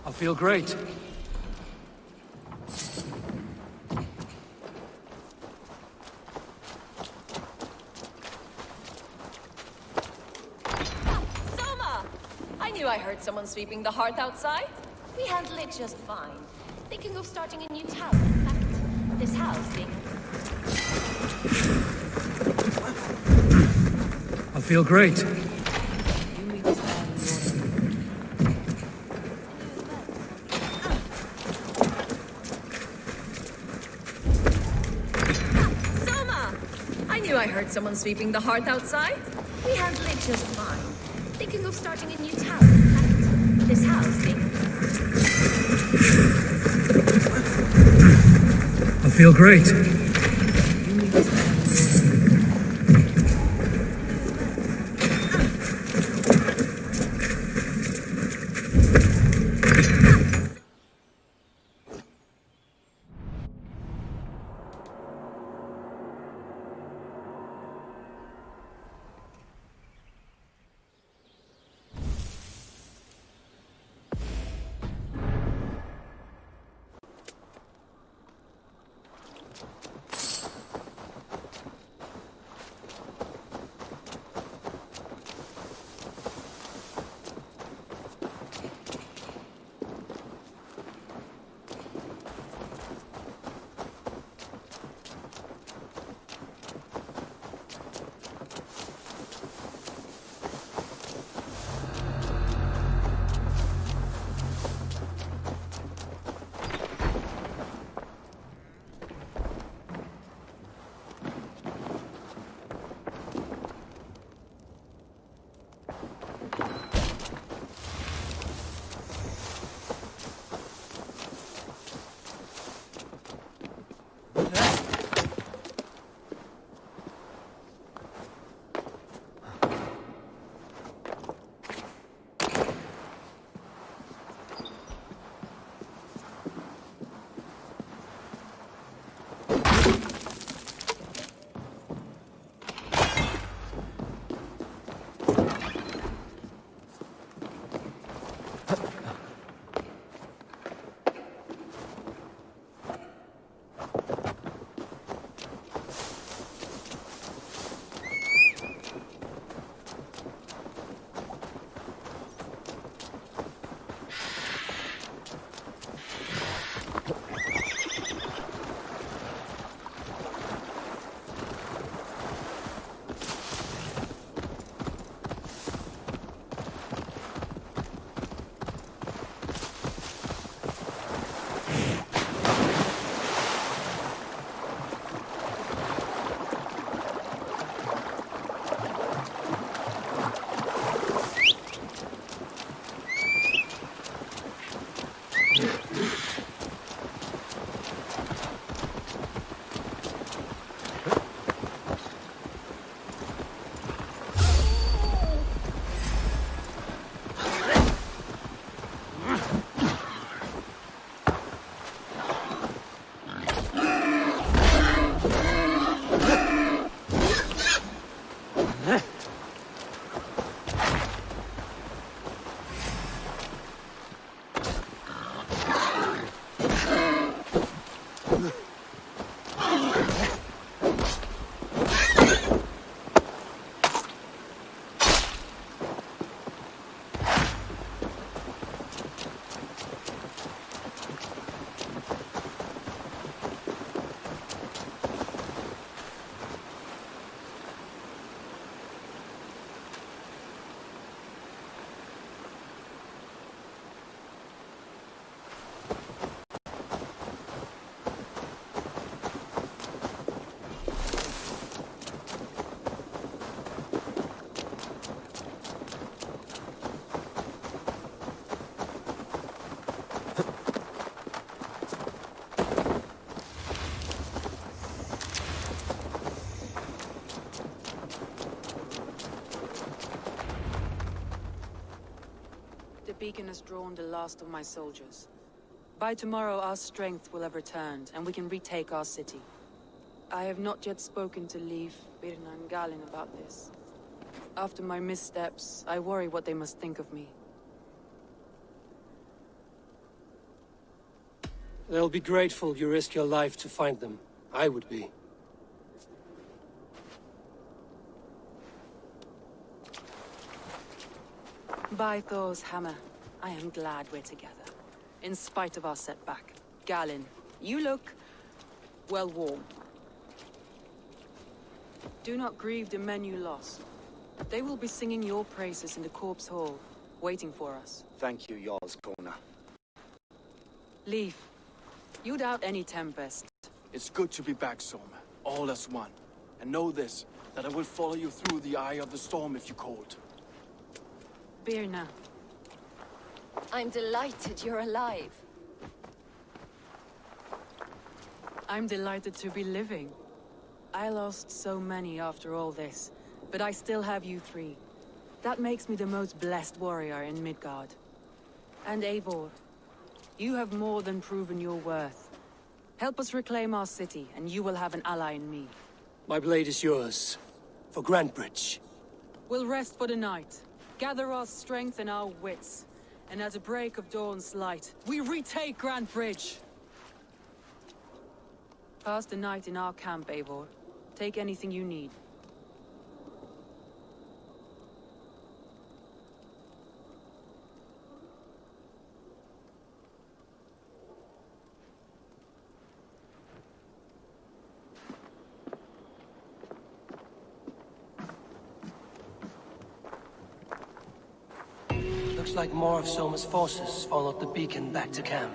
I'll feel great. I heard someone sweeping the hearth outside. We handle it just fine. Thinking of starting a new tower, in fact. This house being... I'll feel great. Soma! I knew I heard someone sweeping the hearth outside. We handle it just fine. Thinking of starting a new tower, in fact. This house being... I'll feel great. beacon has drawn the last of my soldiers. By tomorrow, our strength will have returned, and we can retake our city. I have not yet spoken to Leif, Birna, and Galin about this. After my missteps, I worry what they must think of me. They'll be grateful you risked your life to find them. I would be. By Thor's hammer, I am glad we're together. In spite of our setback. Galin, you look... well, warm. Do not grieve the men you lost. They will be singing your praises in the Corpse Hall, waiting for us. Thank you, Jarl's Kona. Leif, you doubt any tempest. It's good to be back, Soma. All as one. And know this, that I will follow you through the eye of the storm if you called. Birna. I'm delighted you're alive. I'm delighted to be living. I lost so many after all this, but I still have you three. That makes me the most blessed warrior in Midgard. And Eivor, you have more than proven your worth. Help us reclaim our city, and you will have an ally in me. My blade is yours. For Grantbridge. We'll rest for the night, gather our strength and our wits, and at the break of dawn's light, we retake Grantbridge! Pass the night in our camp, Eivor. Take anything you need. Looks like more of Soma's forces followed the beacon back to camp.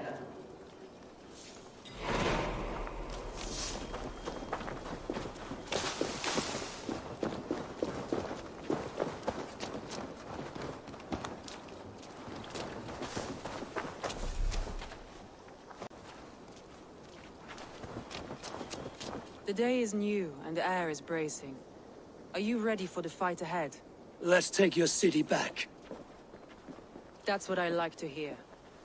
The day is new, and the air is bracing. Are you ready for the fight ahead? Let's take your city back. That's what I like to hear.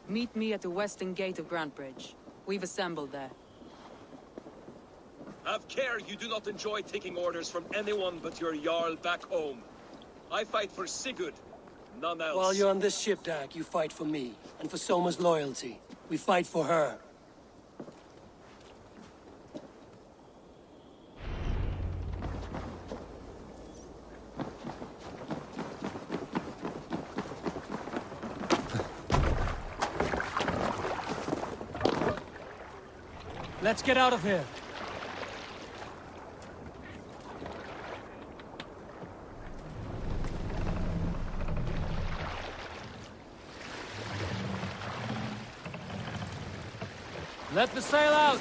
Meet me at the western gate of Grantbridge. We've assembled there. Have care you do not enjoy taking orders from anyone but your Jarl back home. I fight for Sigurd, none else. While you're on this ship, Dag, you fight for me, and for Soma's loyalty. We fight for her. Let's get out of here. Let the sail out!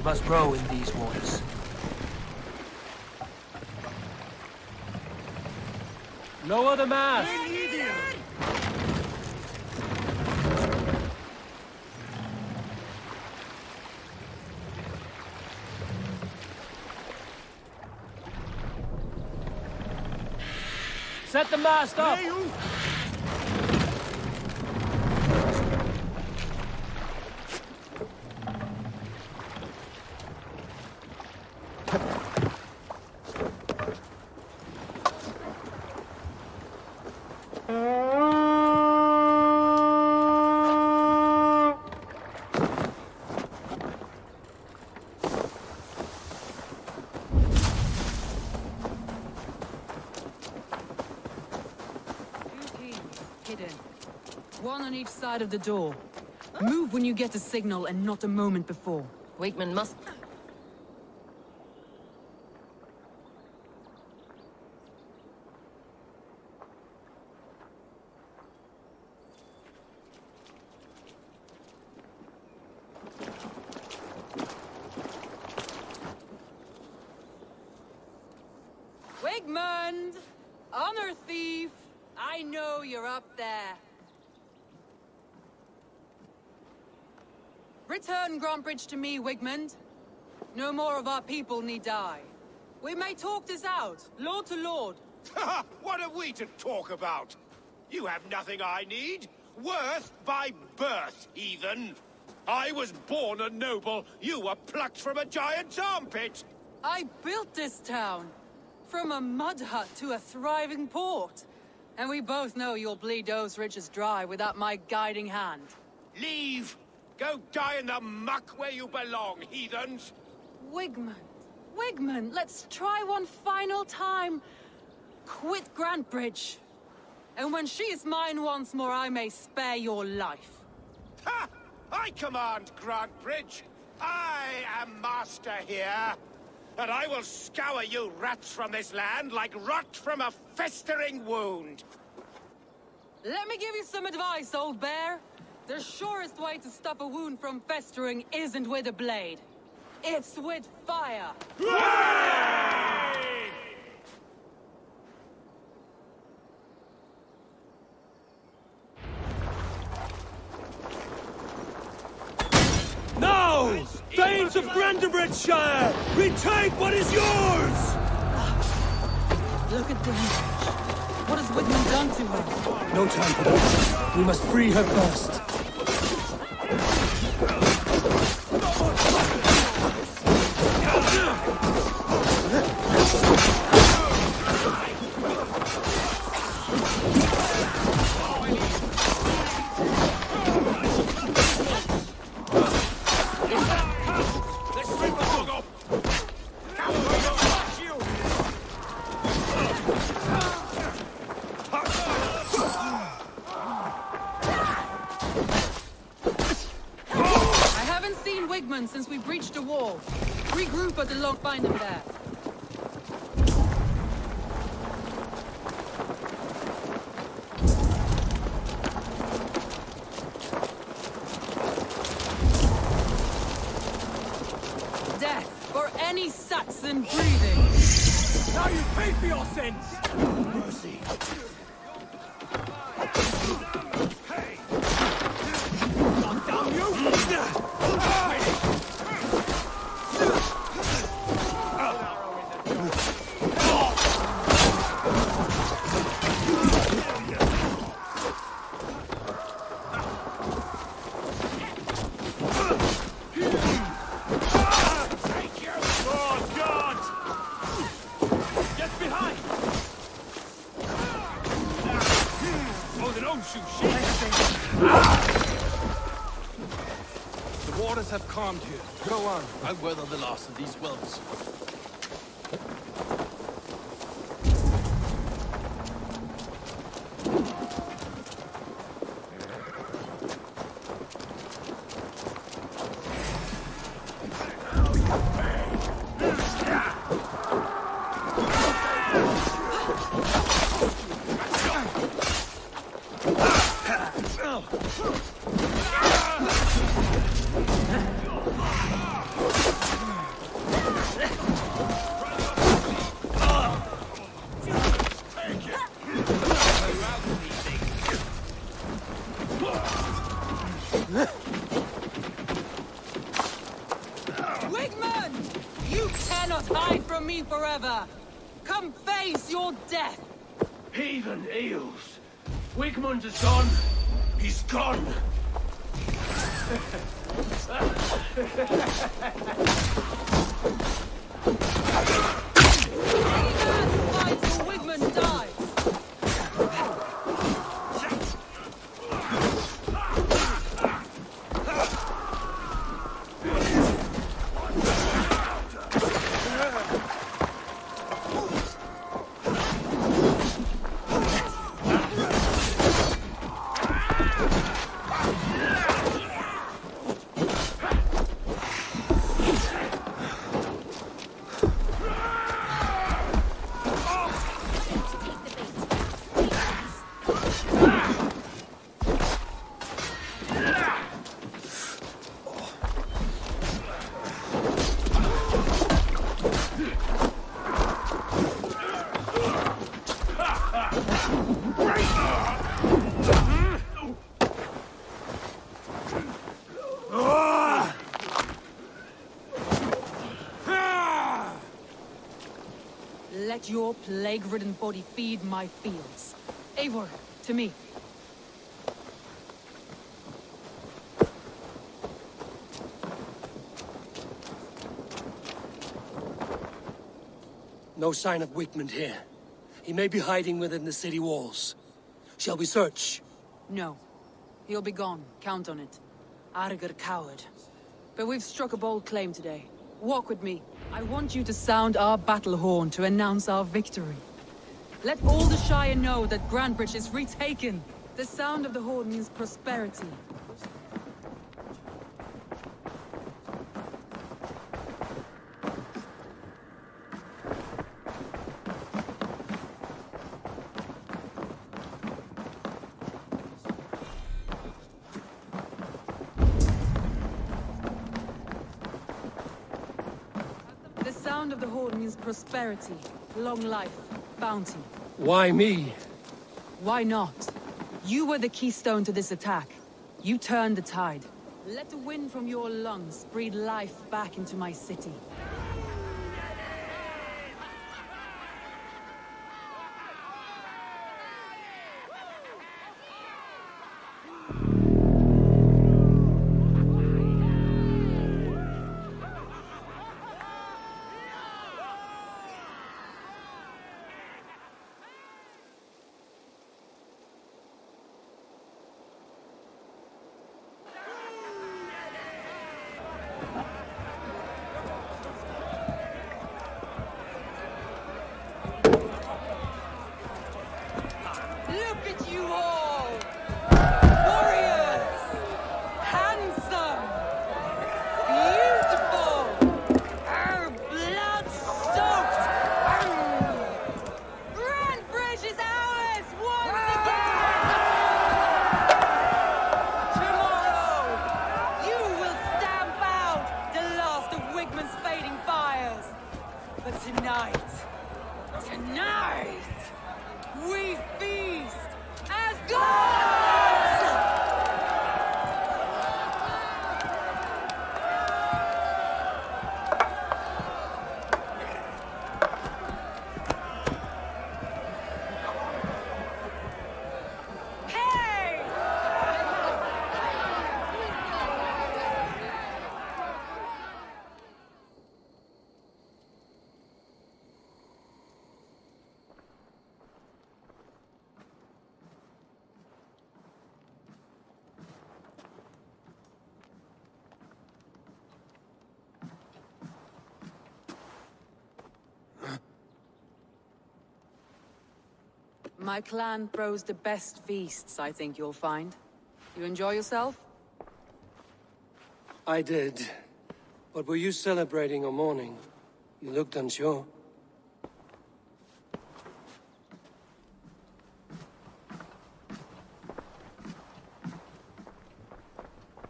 must grow in these waters. Lower the mast! Set the mast up! Hidden. One on each side of the door. Move when you get a signal and not a moment before. Wakeman must... Wigmund! Honor thief! I know you're up there. Return Grantbridge to me, Wigmund. No more of our people need die. We may talk this out, lord to lord. What are we to talk about? You have nothing I need. Worth by birth, heathen. I was born a noble. You were plucked from a giant's armpit. I built this town. From a mud hut to a thriving port. And we both know you'll bleed those riches dry without my guiding hand. Leave. Go die in the muck where you belong, heathens. Wigmund, let's try one final time. Quit Grantbridge. And when she is mine once more, I may spare your life. Ha! I command Grantbridge. I am master here. And I will scour you rats from this land like rot from a festering wound. Let me give you some advice, old bear. The surest way to stop a wound from festering isn't with a blade. It's with fire. Now! Thanes of Grantebridgeshire! Retake what is yours! Look at Grantbridge. What has Wigmund done to her? No time for that. We must free her first. Since we breached the wall. Regroup at the log, find him there. Death for any Saxon breathing. Now you pay for your sins! Mercy. Hey! Knock down you! The waters have calmed here. Go on. I'll weather the last of these wells. Wigman! You cannot hide from me forever! Come face your death! Heathen eels. Wigmund is gone. He's gone. Any man who fights for Wigman dies! Let your plague-ridden body feed my fields. Eivor, to me. No sign of Wigmund here. He may be hiding within the city walls. Shall we search? No. He'll be gone. Count on it. Arger coward. But we've struck a bold claim today. Walk with me. I want you to sound our battle horn to announce our victory. Let all the Shire know that Grantebridge is retaken. The sound of the horn means prosperity. The sound of the horn means prosperity, long life, bounty. Why me? Why not? You were the keystone to this attack. You turned the tide. Let the wind from your lungs breathe life back into my city. Look at you all! Warriors! Handsome! Beautiful! Blood-soaked! Grantebridge is ours once again! Tomorrow, you will stamp out the last of Wigman's fading fires. But tonight, we feast as gods! Hey! My clan throws the best feasts, I think you'll find. You enjoy yourself? I did. But were you celebrating or mourning? You looked unsure.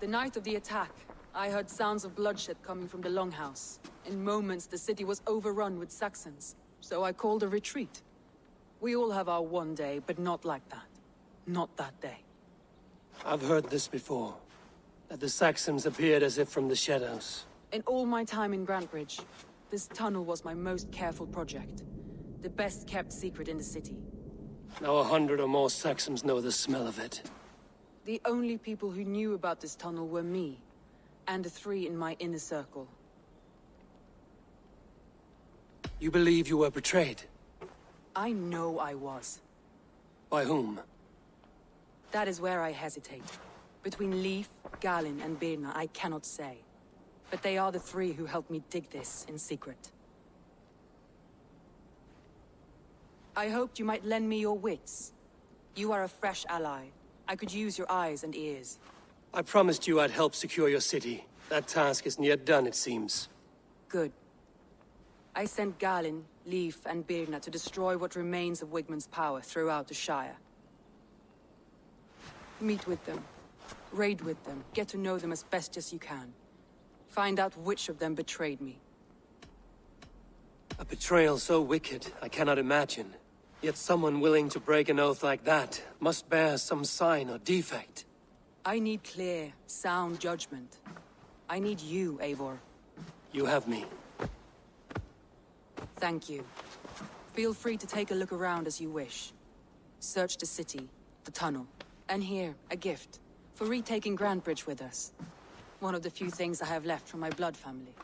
The night of the attack, I heard sounds of bloodshed coming from the Longhouse. In moments, the city was overrun with Saxons, so I called a retreat. We all have our one day, but not like that. Not that day. I've heard this before. That the Saxons appeared as if from the shadows. In all my time in Grantbridge, this tunnel was my most careful project. The best kept secret in the city. Now 100 or more Saxons know the smell of it. The only people who knew about this tunnel were me, and the 3 in my inner circle. You believe you were betrayed? I know I was. By whom? That is where I hesitate. Between Leif, Galin, and Birna, I cannot say. But they are the 3 who helped me dig this in secret. I hoped you might lend me your wits. You are a fresh ally. I could use your eyes and ears. I promised you I'd help secure your city. That task isn't yet done, it seems. Good. I sent Galin, Leif, and Birna to destroy what remains of Wigmund's power throughout the Shire. Meet with them. Raid with them. Get to know them as best as you can. Find out which of them betrayed me. A betrayal so wicked, I cannot imagine. Yet someone willing to break an oath like that must bear some sign or defect. I need clear, sound judgment. I need you, Eivor. You have me. Thank you. Feel free to take a look around as you wish. Search the city, the tunnel, and here, a gift, for retaking Grantbridge with us. One of the few things I have left from my blood family.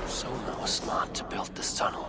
Soma was smart to build this tunnel.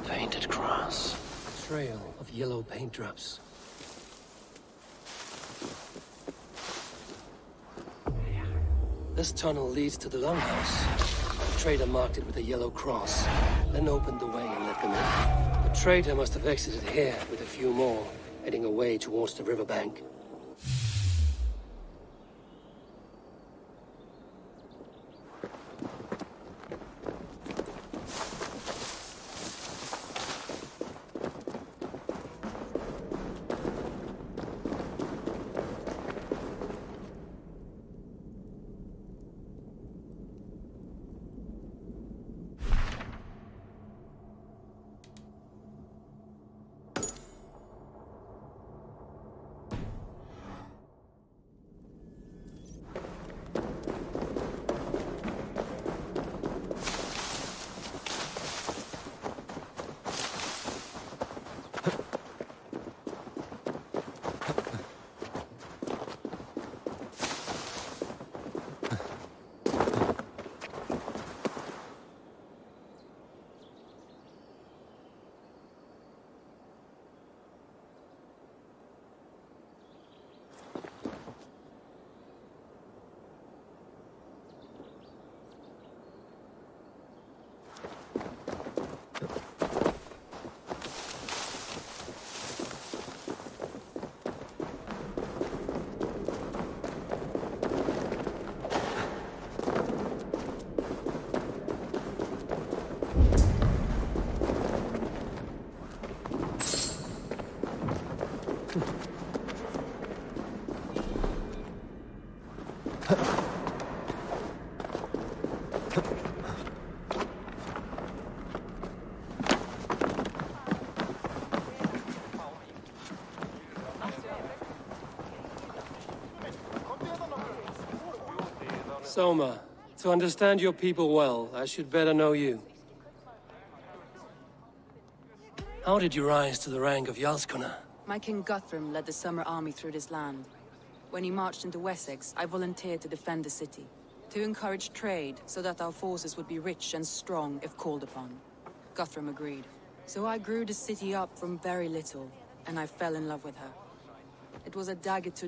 Painted grass. A trail of yellow paint drops. This tunnel leads to the longhouse. The trader marked it with a yellow cross, then opened the way and let them in. The trader must have exited here with a few more, heading away towards the riverbank. Soma, to understand your people well, I should better know you. How did you rise to the rank of Jarlskona? My king Guthrum led the summer army through this land. When he marched into Wessex, I volunteered to defend the city, to encourage trade so that our forces would be rich and strong if called upon. Guthrum agreed. So I grew the city up from very little, and I fell in love with her. It was a dagger to the